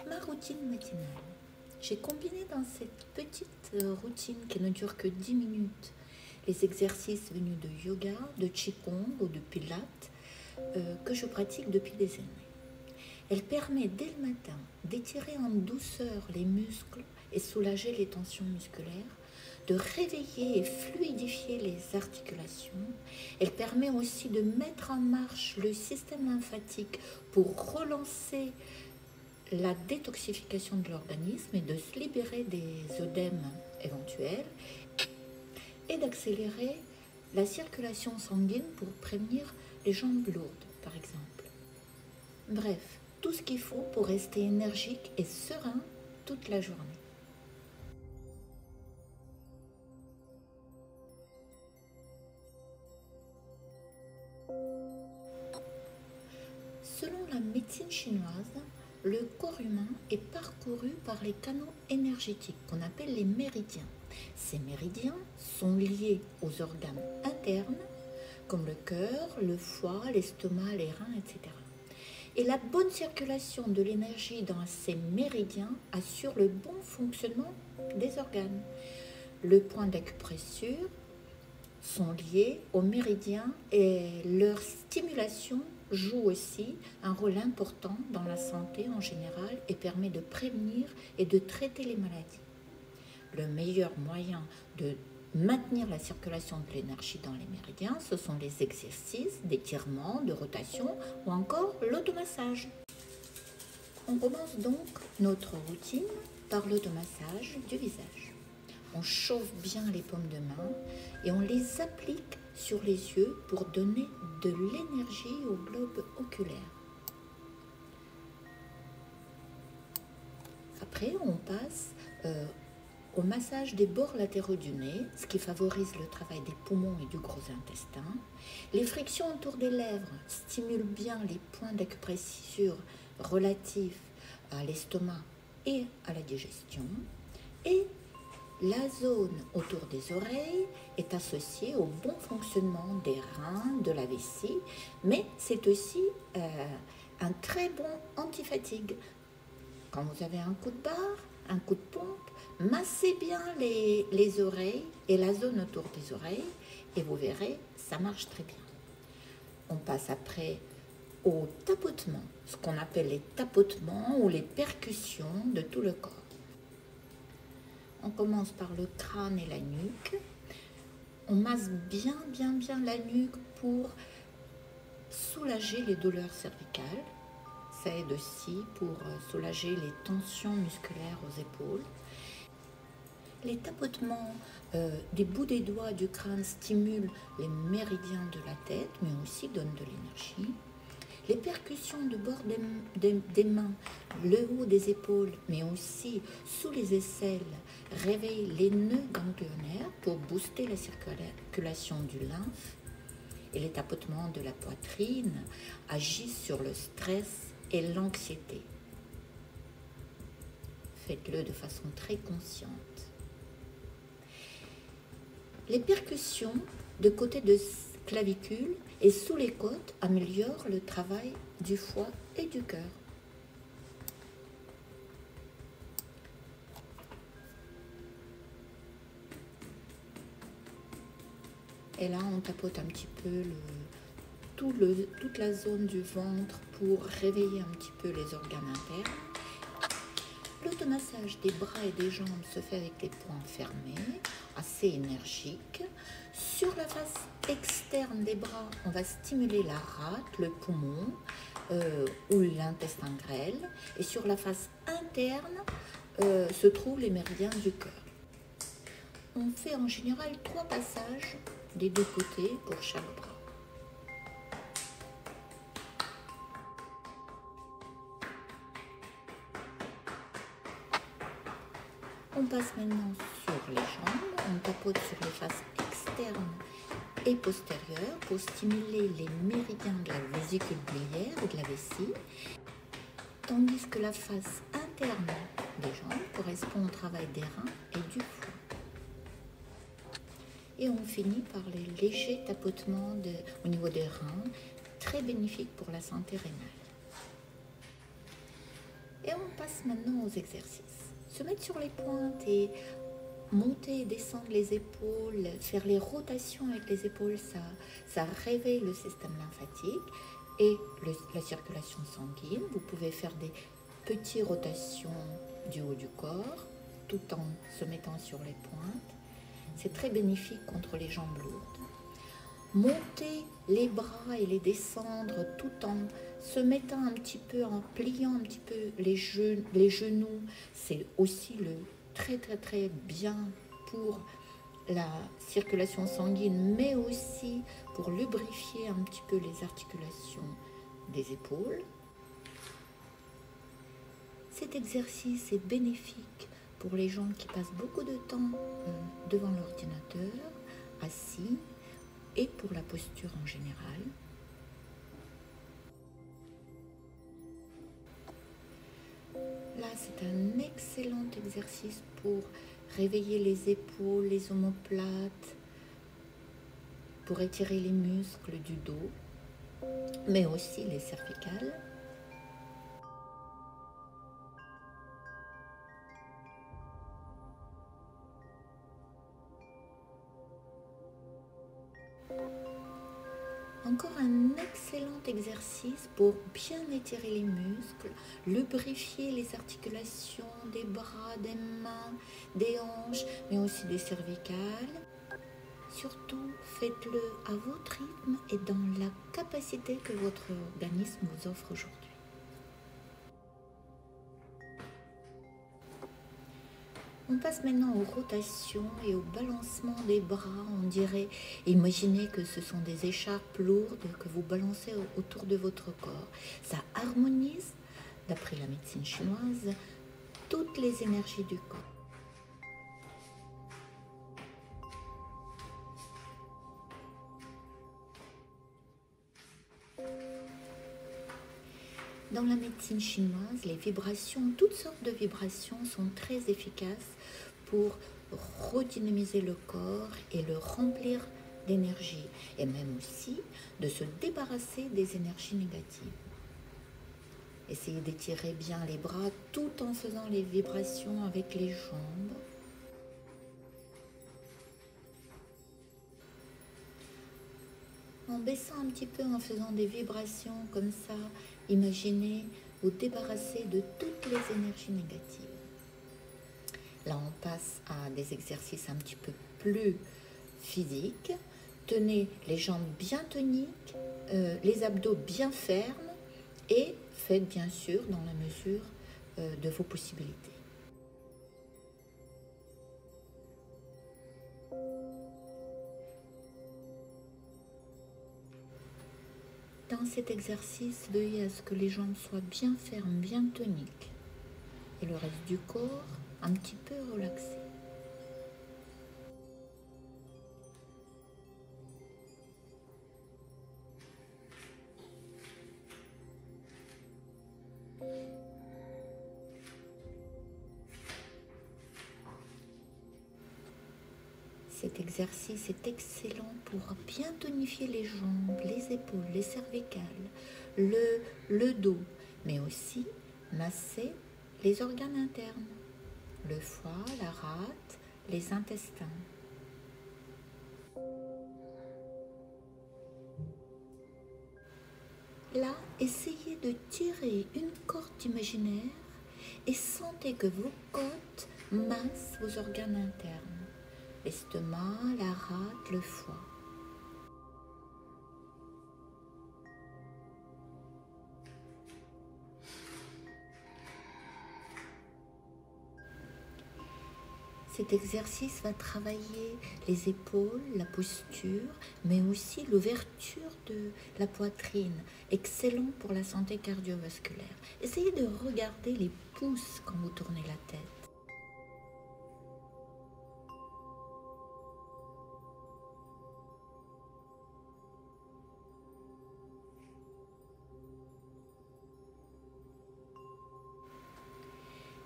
ma routine matinale. J'ai combiné dans cette petite routine qui ne dure que 10 minutes les exercices venus de yoga, de qigong ou de pilates que je pratique depuis des années. Elle permet dès le matin d'étirer en douceur les muscles et soulager les tensions musculaires, de réveiller et fluidifier les articulations. Elle permet aussi de mettre en marche le système lymphatique pour relancer la détoxification de l'organisme et de se libérer des œdèmes éventuels et d'accélérer la circulation sanguine pour prévenir les jambes lourdes, par exemple. Bref, tout ce qu'il faut pour rester énergique et serein toute la journée. Selon la médecine chinoise, le corps humain est parcouru par les canaux énergétiques qu'on appelle les méridiens. Ces méridiens sont liés aux organes internes comme le cœur, le foie, l'estomac, les reins, etc. Et la bonne circulation de l'énergie dans ces méridiens assure le bon fonctionnement des organes. Le point d'acupressure sont liés aux méridiens et leur stimulation joue aussi un rôle important dans la santé en général et permet de prévenir et de traiter les maladies. Le meilleur moyen de maintenir la circulation de l'énergie dans les méridiens, ce sont les exercices d'étirement, de rotation ou encore l'automassage. On commence donc notre routine par l'automassage du visage. On chauffe bien les paumes de main et on les applique sur les yeux pour donner de l'énergie au globe oculaire. Après, on passe au massage des bords latéraux du nez, ce qui favorise le travail des poumons et du gros intestin. Les frictions autour des lèvres stimulent bien les points d'acupressure relatifs à l'estomac et à la digestion. Et la zone autour des oreilles est associée au bon fonctionnement des reins, de la vessie, mais c'est aussi un très bon antifatigue. Quand vous avez un coup de barre, un coup de pompe, massez bien les oreilles et la zone autour des oreilles et vous verrez, ça marche très bien. On passe après au tapotement, ce qu'on appelle les tapotements ou les percussions de tout le corps. On commence par le crâne et la nuque. On masse bien la nuque pour soulager les douleurs cervicales. Ça aide aussi pour soulager les tensions musculaires aux épaules. Les tapotements des bouts des doigts du crâne stimulent les méridiens de la tête, mais aussi donnent de l'énergie. Les percussions de bord des mains, le haut des épaules, mais aussi sous les aisselles, réveillent les nœuds ganglionnaires pour booster la circulation du lymphe. Et les tapotements de la poitrine agissent sur le stress et l'anxiété. Faites-le de façon très consciente. Les percussions de côté de clavicule et sous les côtes améliorent le travail du foie et du cœur. Et là, on tapote un petit peu toute la zone du ventre pour réveiller un petit peu les organes internes. L'automassage des bras et des jambes se fait avec les poings fermés, assez énergique. Sur la face externe des bras, on va stimuler la rate, le poumon ou l'intestin grêle. Et sur la face interne se trouvent les méridiens du cœur. On fait en général 3 passages des 2 côtés pour chaque bras. On passe maintenant sur les jambes, on tapote sur les faces externes et postérieures pour stimuler les méridiens de la vésicule biliaire et de la vessie, tandis que la face interne des jambes correspond au travail des reins et du foie. Et on finit par les légers tapotements au niveau des reins, très bénéfiques pour la santé rénale. Et on passe passe maintenant aux exercices. Se mettre sur les pointes et monter et descendre les épaules, faire les rotations avec les épaules, ça réveille le système lymphatique et la circulation sanguine. Vous pouvez faire des petites rotations du haut du corps tout en se mettant sur les pointes. C'est très bénéfique contre les jambes lourdes. Monter les bras et les descendre tout en se mettant un petit peu, en pliant un petit peu les genoux, c'est aussi très très très bien pour la circulation sanguine, mais aussi pour lubrifier un petit peu les articulations des épaules. Cet exercice est bénéfique pour les gens qui passent beaucoup de temps devant l'ordinateur, assis, et pour la posture en général. Là, c'est un excellent exercice pour réveiller les épaules, les omoplates, pour étirer les muscles du dos, mais aussi les cervicales. Encore un excellent exercice pour bien étirer les muscles, lubrifier les articulations des bras, des mains, des hanches, mais aussi des cervicales. Surtout, faites-le à votre rythme et dans la capacité que votre organisme vous offre aujourd'hui. On passe maintenant aux rotations et au balancement des bras. On dirait, imaginez que ce sont des écharpes lourdes que vous balancez autour de votre corps. Ça harmonise, d'après la médecine chinoise, toutes les énergies du corps. Dans la médecine chinoise, les vibrations, toutes sortes de vibrations sont très efficaces pour redynamiser le corps et le remplir d'énergie, et même aussi de se débarrasser des énergies négatives. Essayez d'étirer bien les bras tout en faisant les vibrations avec les jambes. En baissant un petit peu, en faisant des vibrations comme ça, imaginez vous débarrasser de toutes les énergies négatives. Là, on passe à des exercices un petit peu plus physiques. Tenez les jambes bien toniques, les abdos bien fermes et faites bien sûr dans la mesure de vos possibilités. Dans cet exercice, veillez à ce que les jambes soient bien fermes, bien toniques et le reste du corps un petit peu relaxé. Cet exercice est excellent pour bien tonifier les jambes, les épaules, les cervicales, le dos, mais aussi masser les organes internes, le foie, la rate, les intestins. Là, essayez de tirer une corde imaginaire et sentez que vos côtes massent vos organes internes, l'estomac, la rate, le foie. Cet exercice va travailler les épaules, la posture, mais aussi l'ouverture de la poitrine, excellent pour la santé cardiovasculaire. Essayez de regarder les pouces quand vous tournez la tête.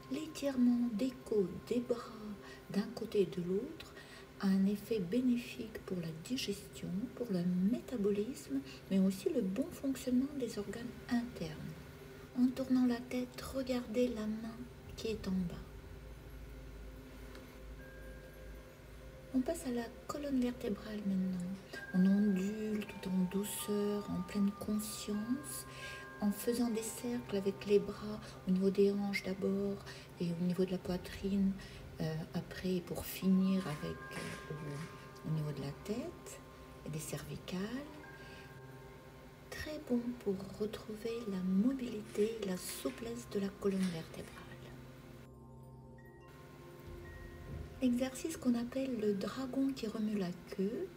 L'étirement des côtes, des bras, d'un côté et de l'autre, a un effet bénéfique pour la digestion, pour le métabolisme, mais aussi le bon fonctionnement des organes internes. En tournant la tête, regardez la main qui est en bas. On passe à la colonne vertébrale maintenant. On ondule tout en douceur, en pleine conscience, en faisant des cercles avec les bras au niveau des hanches d'abord et au niveau de la poitrine après, pour finir avec au niveau de la tête et des cervicales. Très bon pour retrouver la mobilité et la souplesse de la colonne vertébrale. L'exercice qu'on appelle le dragon qui remue la queue,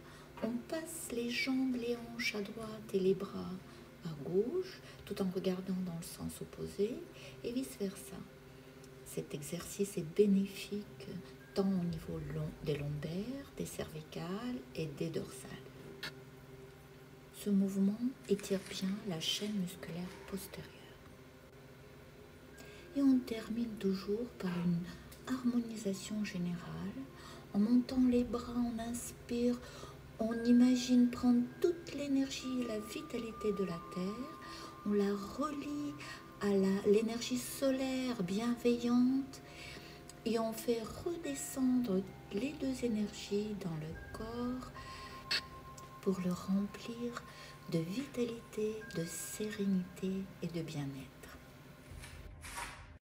on passe les jambes, les hanches à droite et les bras à gauche, tout en regardant dans le sens opposé et vice-versa. Cet exercice est bénéfique tant au niveau des lombaires, des cervicales et des dorsales. Ce mouvement étire bien la chaîne musculaire postérieure. Et on termine toujours par une harmonisation générale. En montant les bras, on inspire, on imagine prendre toute l'énergie et la vitalité de la Terre, on la relie à l'énergie solaire bienveillante et on fait redescendre les deux énergies dans le corps pour le remplir de vitalité, de sérénité et de bien-être.